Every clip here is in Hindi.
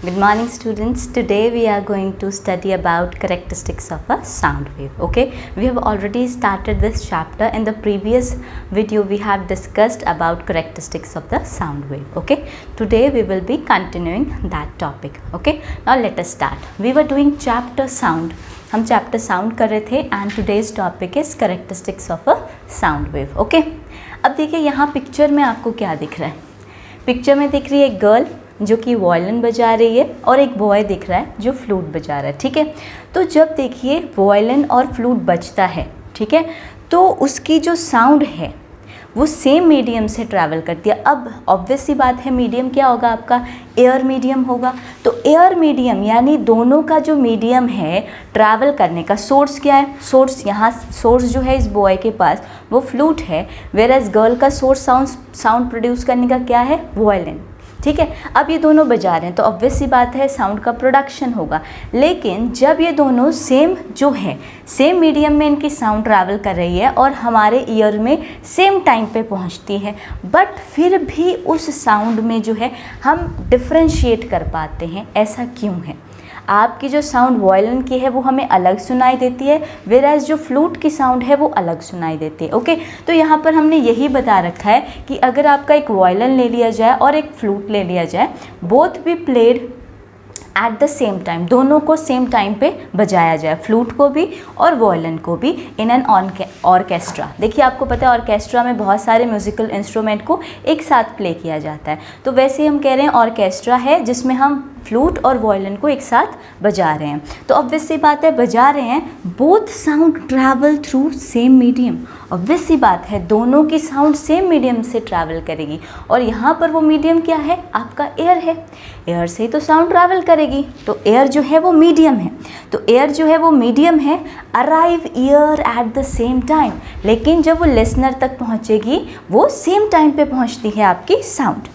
Good morning students. Today we are going to study about characteristics of a sound wave. Okay, we have already started this chapter. In the previous video we have discussed about characteristics of the sound wave. Okay, today we will be continuing that topic. Okay, now let us start. We were doing chapter sound. हम चैप्टर साउंड कर रहे थे and today's topic is characteristics of a sound wave. Okay, अब देखिए यहाँ पिक्चर में आपको क्या दिख रहा है. पिक्चर में दिख रही है एक गर्ल जो कि वायलिन बजा रही है और एक बॉय दिख रहा है जो फ्लूट बजा रहा है. ठीक है, तो जब देखिए वायलिन और फ्लूट बजता है, ठीक है, तो उसकी जो साउंड है वो सेम मीडियम से ट्रैवल करती है. अब ऑब्वियस सी बात है, मीडियम क्या होगा आपका, एयर मीडियम होगा. तो एयर मीडियम यानी दोनों का जो मीडियम है ट्रैवल करने का, सोर्स क्या है, सोर्स यहाँ सोर्स जो है इस बॉय के पास वो फ्लूट है, वेयर एज गर्ल का सोर्स साउंड प्रोड्यूस करने का क्या है, वायलिन. ठीक है, अब ये दोनों बजा रहे हैं तो ऑब्वियस सी बात है साउंड का प्रोडक्शन होगा. लेकिन जब ये दोनों सेम जो है सेम मीडियम में इनकी साउंड ट्रैवल कर रही है और हमारे ईयर में सेम टाइम पे पहुंचती है, बट फिर भी उस साउंड में जो है हम डिफ्रेंशिएट कर पाते हैं. ऐसा क्यों है? आपकी जो साउंड वायलिन की है वो हमें अलग सुनाई देती है, वेयर एज जो फ्लूट की साउंड है वो अलग सुनाई देती है. ओके, तो यहाँ पर हमने यही बता रखा है कि अगर आपका एक वायलिन ले लिया जाए और एक फ्लूट ले लिया जाए, both be played at the same time, दोनों को सेम टाइम पे बजाया जाए, फ्लूट को भी और वायलिन को भी, इन एन ऑर्केस्ट्रा. देखिए आपको पता है ऑर्केस्ट्रा में बहुत सारे म्यूजिकल इंस्ट्रूमेंट को एक साथ प्ले किया जाता है. तो वैसे हम कह रहे हैं ऑर्केस्ट्रा है जिसमें हम फ्लूट और वायलिन को एक साथ बजा रहे हैं. तो ऑब्वियस सी बात है बजा रहे हैं, both sound travel through same medium. Obvious सी बात है दोनों की साउंड सेम मीडियम से ट्रैवल करेगी और यहाँ पर वो मीडियम क्या है, आपका एयर है. एयर से ही तो साउंड ट्रैवल करेगी, तो एयर जो है वो मीडियम है. तो एयर जो है वो मीडियम है, arrive year at the same time. लेकिन जब वो लिसनर तक पहुँचेगी वो सेम टाइम पे पहुँचती है आपकी साउंड.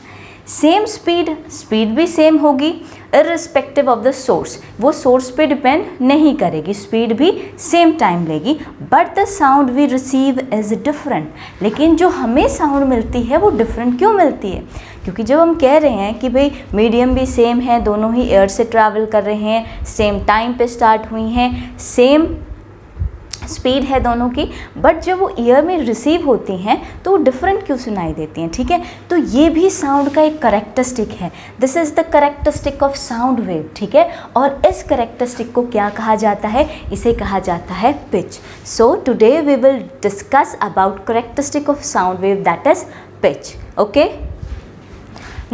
सेम स्पीड भी सेम होगी इर्रिस्पेक्टिव ऑफ द सोर्स, वो सोर्स पे डिपेंड नहीं करेगी, स्पीड भी सेम टाइम लेगी, but the sound we receive is different. लेकिन जो हमें साउंड मिलती है वो डिफरेंट क्यों मिलती है? क्योंकि जब हम कह रहे हैं कि भाई मीडियम भी सेम है, दोनों ही एयर से ट्रैवल कर रहे हैं, सेम टाइम पे स्टार्ट हुई हैं, सेम स्पीड है दोनों की, बट जब वो ईयर में रिसीव होती हैं तो वो डिफरेंट क्यों सुनाई देती हैं? ठीक है, तो ये भी साउंड का एक करेक्टरिस्टिक है. This is the characteristic of sound wave. ठीक है, और इस करेक्टरिस्टिक को क्या कहा जाता है? इसे कहा जाता है pitch. So today we will discuss about characteristic of sound wave, that is pitch. Okay,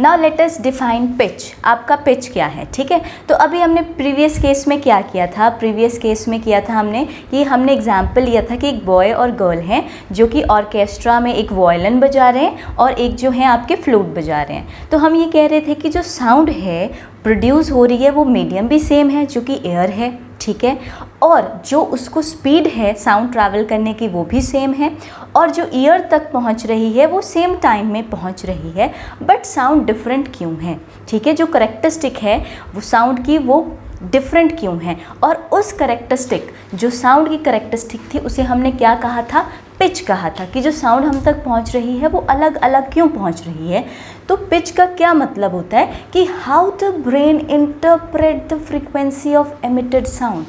now let us define pitch. आपका पिच क्या है? ठीक है, तो अभी हमने प्रीवियस केस में क्या किया था? प्रीवियस केस में किया था हमने कि हमने एग्जाम्पल लिया था कि एक बॉय और गर्ल हैं जो कि ऑर्केस्ट्रा में एक वायलिन बजा रहे हैं और एक जो है आपके फ्लूट बजा रहे हैं. तो हम ये कह रहे थे कि जो साउंड है प्रोड्यूस हो रही है वो मीडियम भी सेम है जो कि एयर है. ठीक है, और जो उसको स्पीड है साउंड ट्रैवल करने की वो भी सेम है, और जो ईयर तक पहुंच रही है वो सेम टाइम में पहुंच रही है, बट साउंड डिफरेंट क्यों है? ठीक है, जो करेक्टरिस्टिक है वो साउंड की वो डिफरेंट क्यों है? और उस करेक्टरिस्टिक जो साउंड की करेक्टरिस्टिक थी उसे हमने क्या कहा था? पिच कहा था. कि जो साउंड हम तक पहुंच रही है वो अलग अलग क्यों पहुंच रही है? तो पिच का क्या मतलब होता है कि how the brain interpret the frequency of emitted sound,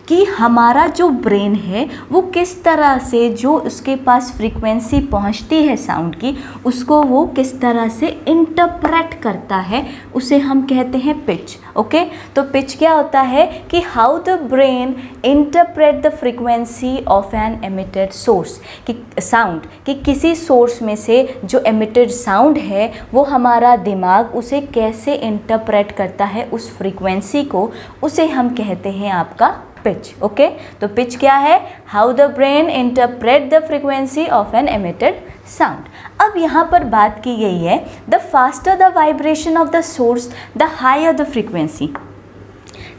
कि हमारा जो ब्रेन है वो किस तरह से जो उसके पास फ्रीक्वेंसी पहुंचती है साउंड की उसको वो किस तरह से इंटरप्रेट करता है, उसे हम कहते हैं पिच. ओके, तो पिच क्या होता है कि how the brain interpret the frequency of an emitted source, कि साउंड कि किसी सोर्स में से जो एमिटेड साउंड है वो हमारा दिमाग उसे कैसे इंटरप्रेट करता है उस फ्रीक्वेंसी को, उसे हम कहते हैं आपका पिच. ओके, तो पिच क्या है? How the brain interpret the frequency of an emitted sound. अब यहाँ पर बात की गई है the faster the vibration of the source the higher the frequency.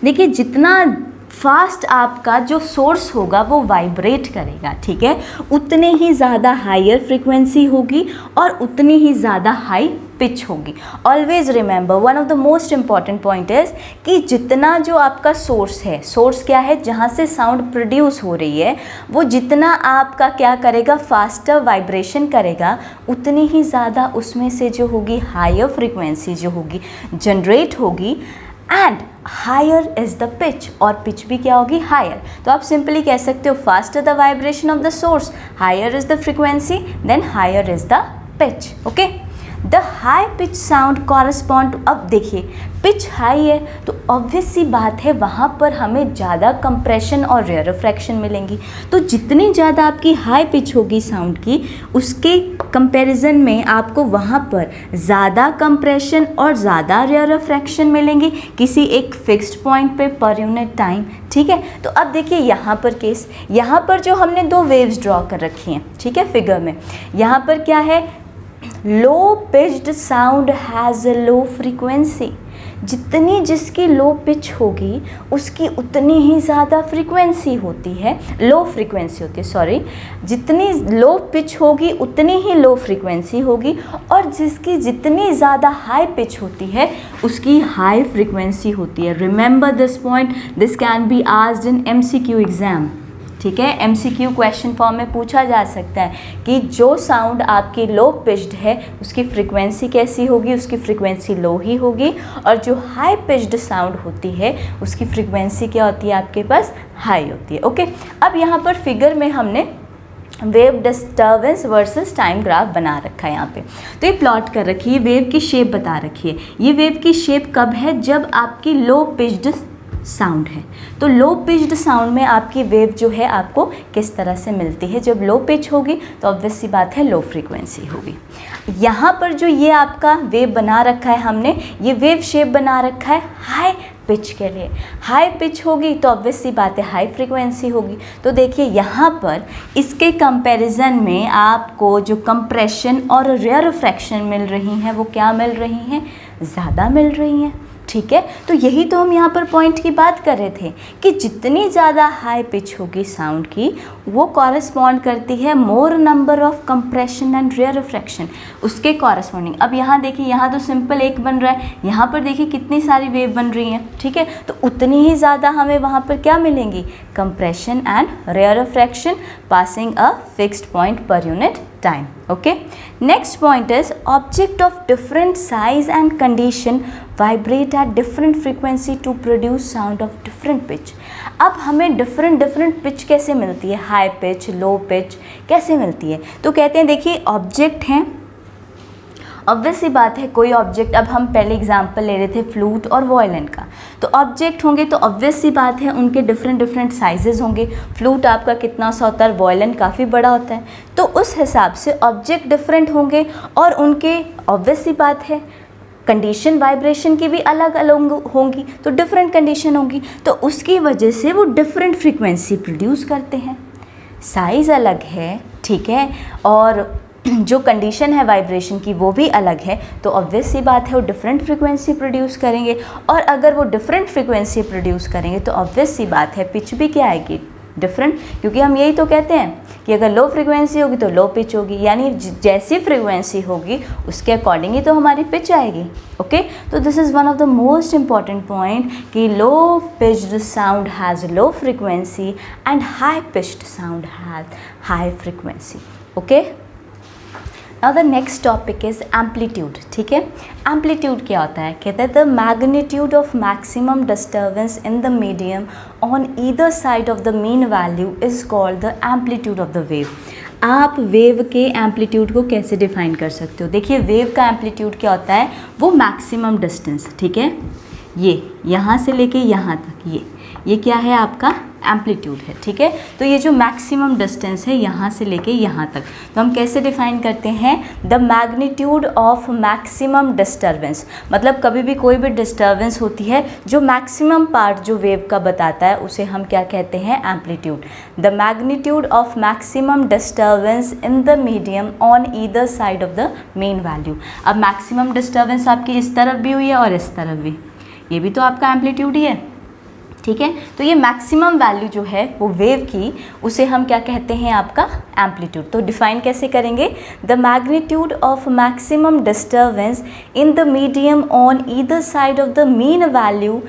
देखिए जितना फास्ट आपका जो सोर्स होगा वो वाइब्रेट करेगा, ठीक है, उतने ही ज़्यादा हायर फ्रीक्वेंसी होगी और उतनी ही ज़्यादा हाई पिच होगी. Always remember one of the most important point is कि जितना जो आपका सोर्स है, सोर्स क्या है जहाँ से साउंड प्रोड्यूस हो रही है, वो जितना आपका क्या करेगा, फास्टर वाइब्रेशन करेगा, उतनी ही ज़्यादा उसमें से जो होगी हायर फ्रीक्वेंसी जो होगी जनरेट होगी and higher is the pitch, और पिच भी क्या होगी, हायर। तो आप सिंपली कह सकते हो faster the vibration of the source, higher is the frequency, then higher is the pitch. Okay, the high pitch sound correspond to, अब देखिए पिच हाई है तो ऑब्वियस सी बात है वहाँ पर हमें ज़्यादा कंप्रेशन और रेयरफ्रैक्शन मिलेंगी। तो जितनी ज़्यादा आपकी हाई पिच होगी साउंड की, उसके कंपैरिजन में आपको वहाँ पर ज़्यादा कंप्रेशन और ज़्यादा रेयरफ्रैक्शन मिलेंगी किसी एक फिक्स्ड पॉइंट पे पर यूनिट टाइम। ठीक है, तो अब देखिए यहाँ पर केस, यहाँ पर जो हमने दो वेव्स ड्रॉ कर रखी हैं, ठीक है, फिगर में, यहाँ पर क्या है, low pitched sound has a low frequency. जितनी जिसकी लो पिच होगी उसकी उतनी ही ज़्यादा फ्रीक्वेंसी होती है, लो फ्रीक्वेंसी होती है, सॉरी, जितनी लो पिच होगी उतनी ही लो फ्रीक्वेंसी होगी, और जिसकी जितनी ज़्यादा हाई पिच होती है उसकी हाई फ्रीक्वेंसी होती है। Remember this point, this can be asked in MCQ exam. ठीक है, MCQ क्वेश्चन फॉर्म में पूछा जा सकता है कि जो साउंड आपकी लो पिच्ड है उसकी फ्रीक्वेंसी कैसी होगी, उसकी फ्रीक्वेंसी लो ही होगी, और जो हाई पिच्ड साउंड होती है उसकी फ्रीक्वेंसी क्या होती है, आपके पास हाई होती है। ओके, अब यहाँ पर फिगर में हमने wave disturbance versus time graph बना रखा है यहाँ पे। तो ये प्लॉट कर रखी है, वेव की शेप बता रखी है। ये वेव की शेप कब है, जब आपकी लो पिच्ड साउंड है। तो लो पिच्ड साउंड में आपकी वेव जो है आपको किस तरह से मिलती है, जब लो पिच होगी तो ऑब्वियस सी बात है लो फ्रीक्वेंसी होगी। यहाँ पर जो ये आपका वेव बना रखा है हमने, ये वेव शेप बना रखा है हाई पिच के लिए। हाई पिच होगी तो ऑब्वियस सी बात है हाई फ्रीक्वेंसी होगी। तो देखिए यहाँ पर इसके कंपैरिजन में आपको जो कंप्रेशन और रेयरफ्रैक्शन मिल रही हैं वो क्या मिल रही हैं, ज़्यादा मिल रही हैं। ठीक है, तो यही तो हम यहाँ पर पॉइंट की बात कर रहे थे कि जितनी ज़्यादा हाई पिच होगी साउंड की वो कॉरस्पॉन्ड करती है more number of compression and rarefaction, उसके कॉरस्पॉन्डिंग। अब यहाँ देखिए, यहाँ तो सिंपल एक बन रहा है, यहाँ पर देखिए कितनी सारी वेव बन रही हैं। ठीक है, तो उतनी ही ज़्यादा हमें वहाँ पर क्या मिलेंगी, compression and rarefaction passing a fixed point per unit time. Okay, next point is object of different size and condition vibrate at different frequency to produce sound of different pitch. अब हमें डिफरेंट पिच कैसे मिलती है, हाई पिच, लो पिच कैसे मिलती है, तो कहते हैं देखिए ऑब्जेक्ट हैं, ऑब्वियस सी बात है कोई ऑब्जेक्ट, अब हम पहले एग्जांपल ले रहे थे फ्लूट और वायलिन का, तो ऑब्जेक्ट होंगे तो ऑब्वियस सी बात है उनके डिफरेंट साइजेस होंगे। फ्लूट आपका कितना सा होता है, वायलिन काफ़ी बड़ा होता है, तो उस हिसाब से ऑब्जेक्ट डिफरेंट होंगे और उनके ऑब्वियस सी बात है कंडीशन वाइब्रेशन की भी अलग अलग होंगी, तो डिफरेंट कंडीशन होंगी, तो उसकी वजह से वो डिफरेंट फ्रीक्वेंसी प्रोड्यूस करते हैं। साइज़ अलग है, ठीक है, और जो कंडीशन है वाइब्रेशन की वो भी अलग है, तो ऑब्वियस सी बात है वो डिफरेंट फ्रीक्वेंसी प्रोड्यूस करेंगे, और अगर वो डिफरेंट फ्रीक्वेंसी प्रोड्यूस करेंगे तो ऑब्वियस सी बात है पिच भी क्या आएगी, डिफरेंट, क्योंकि हम यही तो कहते हैं कि अगर लो फ्रीक्वेंसी होगी तो लो पिच होगी, यानी जैसी फ्रीक्वेंसी होगी उसके अकॉर्डिंग ही तो हमारी पिच आएगी। ओके, तो this is one of the most important point कि low pitched sound has low frequency and high pitched sound has high frequency. Okay, now the next topic is amplitude. ठीक है, एम्पलीट्यूड क्या होता है, कहते हैं the magnitude of maximum disturbance in the medium on either side of the mean value is called the amplitude of the wave. आप वेव के एम्पलीट्यूड को कैसे डिफाइन कर सकते हो, देखिए वेव का एम्पलीट्यूड क्या होता है, वो मैक्सिमम डिस्टेंस, ठीक है, ये यहाँ से लेके यहाँ तक, ये क्या है आपका एम्पलीट्यूड है। ठीक है, तो ये जो मैक्सिमम डिस्टेंस है यहाँ से लेके यहाँ तक, तो हम कैसे डिफाइन करते हैं, the magnitude of maximum disturbance, मतलब कभी भी कोई भी डिस्टर्बेंस होती है जो मैक्सिमम पार्ट जो वेव का बताता है उसे हम क्या कहते हैं, amplitude. The magnitude of maximum disturbance in the medium on either side of the main value. अब मैक्सिमम डिस्टर्बेंस आपकी इस तरफ भी हुई है और इस तरफ भी, ये भी तो आपका एम्पलीट्यूड ही है। ठीक है, तो ये मैक्सिमम वैल्यू जो है वो वेव की, उसे हम क्या कहते हैं, आपका एम्पलीट्यूड। तो डिफाइन कैसे करेंगे, the magnitude of maximum disturbance in the medium on either side of the mean value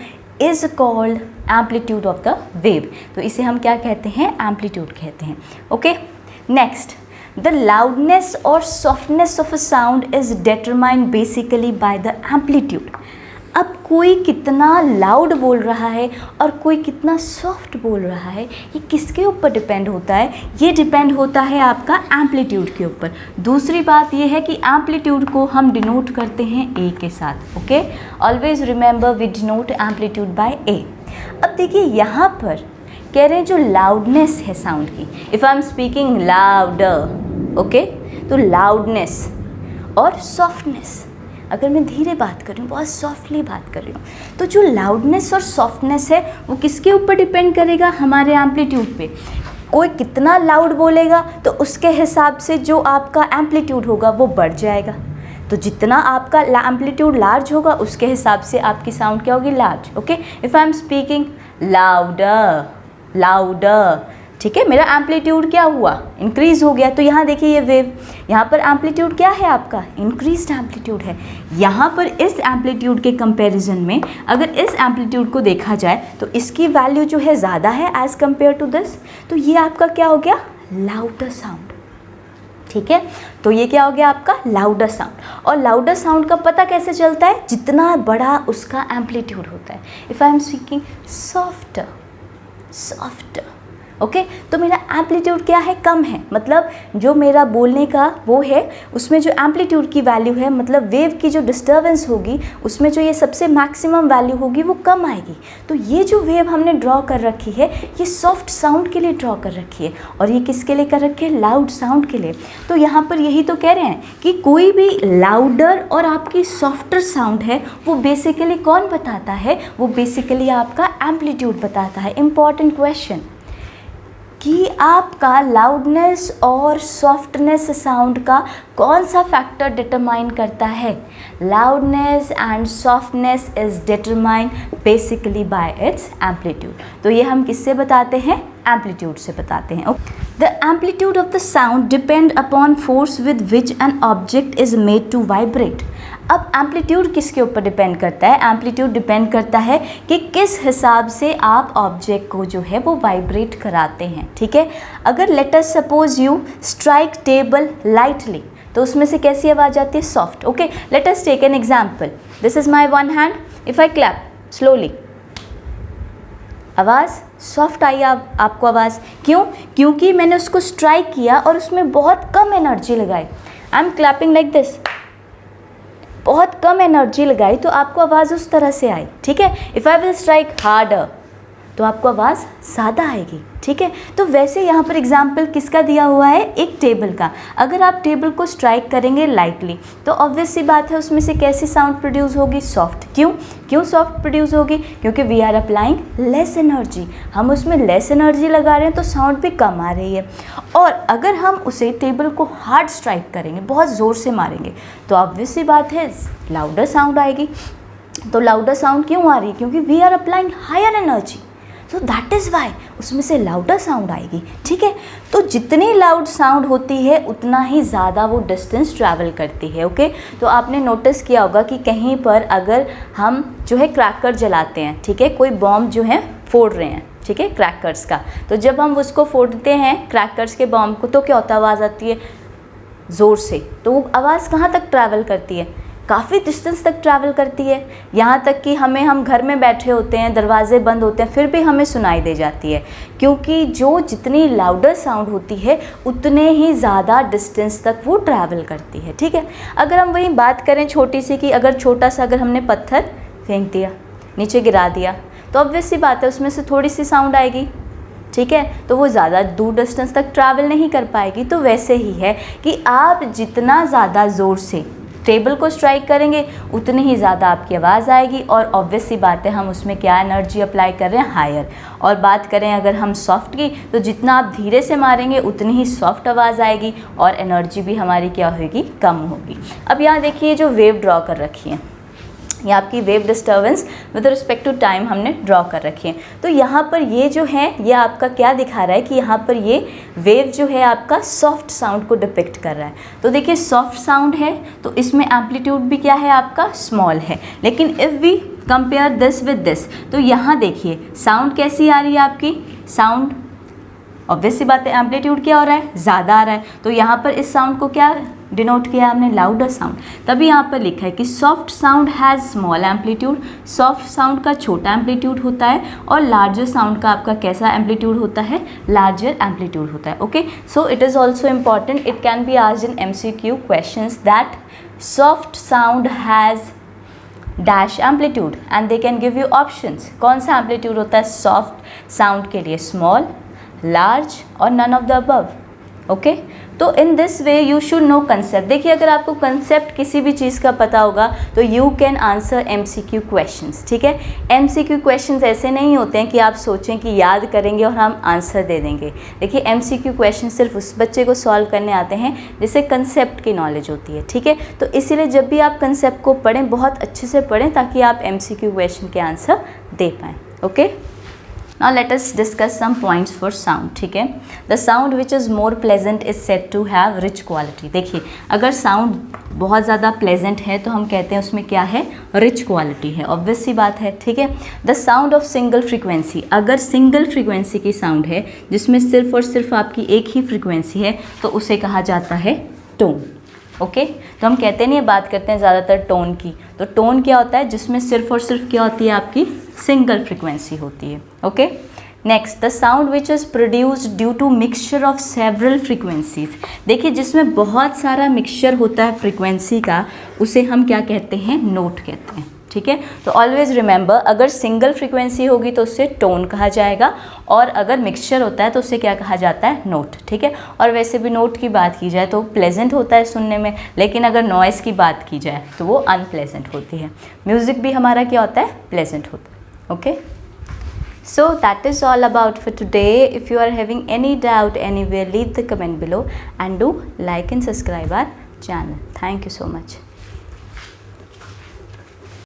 is called amplitude of the wave. तो इसे हम क्या कहते हैं, एम्पलीट्यूड कहते हैं। ओके, नेक्स्ट, द लाउडनेस और softness of a sound is determined basically by the amplitude. अब कोई कितना लाउड बोल रहा है और कोई कितना सॉफ्ट बोल रहा है, ये किसके ऊपर डिपेंड होता है? ये डिपेंड होता है आपका एम्पलीट्यूड के ऊपर। दूसरी बात ये है कि एम्पलीट्यूड को हम डिनोट करते हैं ए के साथ। Okay, always remember we denote amplitude by A. अब देखिए यहाँ पर कह रहे हैं जो लाउडनेस है साउंड की, if I am speaking louder, okay, तो लाउडनेस और सॉफ्टनेस, अगर मैं धीरे बात कर रही हूँ, बहुत सॉफ्टली बात कर रही हूँ, तो जो लाउडनेस और सॉफ्टनेस है वो किसके ऊपर डिपेंड करेगा? हमारे एम्पलीट्यूड पे। कोई कितना लाउड बोलेगा तो उसके हिसाब से जो आपका एम्पलीट्यूड होगा वो बढ़ जाएगा। तो जितना आपका एम्पलीट्यूड लार्ज होगा उसके हिसाब से आपकी साउंड क्या होगी? Large. Okay, if I am speaking louder, louder, ठीक है, मेरा एम्पलीट्यूड क्या हुआ? इंक्रीज हो गया। तो यहाँ देखिए ये वेव, यहाँ पर एम्पलीट्यूड क्या है आपका? इंक्रीज्ड एम्पलीट्यूड है। यहाँ पर इस एम्पलीट्यूड के कंपैरिजन में अगर इस एम्पलीट्यूड को देखा जाए तो इसकी वैल्यू जो है ज़्यादा है एज़ कम्पेयर टू दिस, तो ये आपका क्या हो गया? Louder sound. ठीक है, तो ये क्या हो गया आपका? Louder sound. और लाउडर साउंड का पता कैसे चलता है? जितना बड़ा उसका एम्पलीट्यूड होता है। If I am speaking softer, softer, okay, तो मेरा एम्पलीट्यूड क्या है? कम है, मतलब जो मेरा बोलने का वो है उसमें जो एम्पलीट्यूड की वैल्यू है, मतलब वेव की जो डिस्टर्बेंस होगी उसमें जो ये सबसे मैक्सिमम वैल्यू होगी वो कम आएगी। तो ये जो वेव हमने ड्रॉ कर रखी है ये सॉफ्ट साउंड के लिए ड्रॉ कर रखी है, और ये किसके लिए कर रखी है? लाउड साउंड के लिए। तो यहाँ पर यही तो कह रहे हैं कि कोई भी लाउडर और आपकी सॉफ्टर साउंड है वो बेसिकली कौन बताता है? वो बेसिकली आपका एम्पलीट्यूड बताता है। इम्पॉर्टेंट क्वेश्चन कि आपका लाउडनेस और सॉफ्टनेस साउंड का कौन सा फैक्टर डिटरमाइन करता है? Loudness and softness is determine basically bye it's amplitude. तो ये हम किससे बताते हैं? एम्पलीट्यूड से बताते हैं। The amplitude of the sound depend upon force with which an object is made to vibrate. अब एम्पलीट्यूड किसके ऊपर डिपेंड करता है? एम्पलीट्यूड डिपेंड करता है कि किस हिसाब से आप ऑब्जेक्ट को जो है वो वाइब्रेट कराते हैं। ठीक है, अगर let us suppose you strike table lightly, तो उसमें से कैसी आवाज़ आती है? Soft. Okay, let us take an example. This is my one hand, if I clap slowly, आवाज़ सॉफ्ट आई आपको आवाज़। क्यों? क्योंकि मैंने उसको स्ट्राइक किया और उसमें बहुत कम एनर्जी लगाई। I am clapping like this, बहुत कम एनर्जी लगाई तो आपको आवाज़ उस तरह से आई। ठीक है, if I will strike harder तो आपको आवाज़ ज़्यादा आएगी। ठीक है, तो वैसे यहाँ पर एग्जाम्पल किसका दिया हुआ है? एक टेबल का। अगर आप टेबल को स्ट्राइक करेंगे लाइटली तो ऑब्वियस सी बात है उसमें से कैसी साउंड प्रोड्यूस होगी? सॉफ्ट। क्यों सॉफ्ट प्रोड्यूस होगी? क्योंकि we are applying less energy, हम उसमें लेस एनर्जी लगा रहे हैं तो साउंड भी कम आ रही है। और अगर हम उसे टेबल को हार्ड स्ट्राइक करेंगे, बहुत ज़ोर से मारेंगे, तो ऑब्वियस सी बात है लाउडर साउंड आएगी। तो लाउडर साउंड क्यों आ रही है? क्योंकि we are applying higher energy, so that is why उसमें से लाउडर साउंड आएगी। ठीक है, तो जितनी लाउड साउंड होती है उतना ही ज़्यादा वो डिस्टेंस ट्रैवल करती है। ओके, तो आपने नोटिस किया होगा कि कहीं पर अगर हम जो है क्रैकर जलाते हैं, ठीक है, कोई बॉम्ब जो है फोड़ रहे हैं, ठीक है, क्रैकर्स का, तो जब हम उसको फोड़ते हैं क्रैकर्स के बॉम्ब को तो क्या होता है? आवाज़ आती है ज़ोर से। तो वो आवाज़ कहाँ तक ट्रैवल करती है? काफ़ी डिस्टेंस तक ट्रैवल करती है, यहाँ तक कि हम घर में बैठे होते हैं, दरवाजे बंद होते हैं, फिर भी हमें सुनाई दे जाती है। क्योंकि जो जितनी लाउडर साउंड होती है उतने ही ज़्यादा डिस्टेंस तक वो ट्रैवल करती है। ठीक है, अगर हम वही बात करें छोटी सी कि अगर छोटा सा अगर हमने पत्थर फेंक दिया, नीचे गिरा दिया, तो ऑब्वियस सी बात है उसमें से थोड़ी सी साउंड आएगी। ठीक है, तो वो ज़्यादा दूर डिस्टेंस तक ट्रैवल नहीं कर पाएगी। तो वैसे ही है कि आप जितना ज़्यादा ज़ोर से टेबल को स्ट्राइक करेंगे उतनी ही ज़्यादा आपकी आवाज़ आएगी, और ऑब्वियस सी बात है हम उसमें क्या एनर्जी अप्लाई कर रहे हैं? हायर। और बात करें अगर हम सॉफ्ट की, तो जितना आप धीरे से मारेंगे उतनी ही सॉफ्ट आवाज़ आएगी और एनर्जी भी हमारी क्या होगी? कम होगी। अब यहाँ देखिए जो वेव ड्रॉ कर रखी है, ये आपकी wave disturbance with respect to time हमने ड्रॉ कर रखी है। तो यहाँ पर ये जो है ये आपका क्या दिखा रहा है कि यहाँ पर ये वेव जो है आपका सॉफ्ट साउंड को डिपिक्ट कर रहा है। तो देखिए सॉफ्ट साउंड है तो इसमें एम्पलीट्यूड भी क्या है आपका? स्मॉल है। लेकिन if we compare this with this, तो यहाँ देखिए साउंड कैसी आ रही है आपकी? साउंड ऑब्वियस सी बात है एम्पलीट्यूड क्या हो रहा है? ज़्यादा आ रहा है। तो यहाँ पर इस साउंड को क्या डिनोट किया हमने लाउडर साउंड, तभी यहाँ पर लिखा है कि soft sound has small amplitude, soft sound का छोटा एम्पलीट्यूड होता है और लार्जर साउंड का आपका कैसा एम्पलीट्यूड होता है, लार्जर एम्पलीट्यूड होता है. Okay, so it is also important, it can be asked in MCQ questions that soft sound has dash amplitude and they can give you options. कौन सा एम्पलीट्यूड होता है सॉफ्ट साउंड के लिए, स्मॉल, लार्ज और none of the above. Okay, तो in this way you should know concept. देखिए अगर आपको कंसेप्ट किसी भी चीज़ का पता होगा तो you can answer MCQ questions. ठीक है, MCQ क्वेश्चंस ऐसे नहीं होते हैं कि आप सोचें कि याद करेंगे और हम आंसर दे देंगे. देखिए MCQ क्वेश्चन सिर्फ उस बच्चे को सॉल्व करने आते हैं जिसे कंसेप्ट की नॉलेज होती है. ठीक है, तो इसीलिए जब भी आप कंसेप्ट को पढ़ें बहुत अच्छे से पढ़ें ताकि आप MCQ क्वेश्चन के आंसर दे पाएँ. Okay, now let us discuss some points for sound. ठीक है, the sound which is more pleasant is said to have rich quality. देखिए अगर साउंड बहुत ज़्यादा प्लेजेंट है तो हम कहते हैं उसमें क्या है, रिच क्वालिटी है. ऑब्वियस सी बात है. ठीक है, the sound of single frequency, अगर सिंगल फ्रीक्वेंसी की साउंड है जिसमें सिर्फ और सिर्फ आपकी एक ही फ्रीक्वेंसी है तो उसे कहा जाता है टोन. ओके, तो हम कहते नहीं, बात करते हैं ज़्यादातर टोन की, तो टोन क्या होता है जिसमें सिर्फ और सिर्फ क्या होती है, आपकी सिंगल फ्रीक्वेंसी होती है. Okay, next the sound which is produced due to mixture of several frequencies. देखिए जिसमें बहुत सारा मिक्सचर होता है फ्रीक्वेंसी का उसे हम क्या कहते हैं, नोट कहते हैं. ठीक है, तो ऑलवेज रिमेंबर अगर सिंगल फ्रीक्वेंसी होगी तो उससे टोन कहा जाएगा और अगर मिक्सचर होता है तो उससे क्या कहा जाता है, नोट. ठीक है, और वैसे भी नोट की बात की जाए तो प्लेजेंट होता है सुनने में, लेकिन अगर नॉइज़ की बात की जाए तो वो अनप्लेजेंट होती है. म्यूज़िक भी हमारा क्या होता है, प्लेजेंट होता है. Okay, so that is all about for today. If you are having any doubt anywhere, leave the comment below and do like and subscribe our channel. Thank you so much.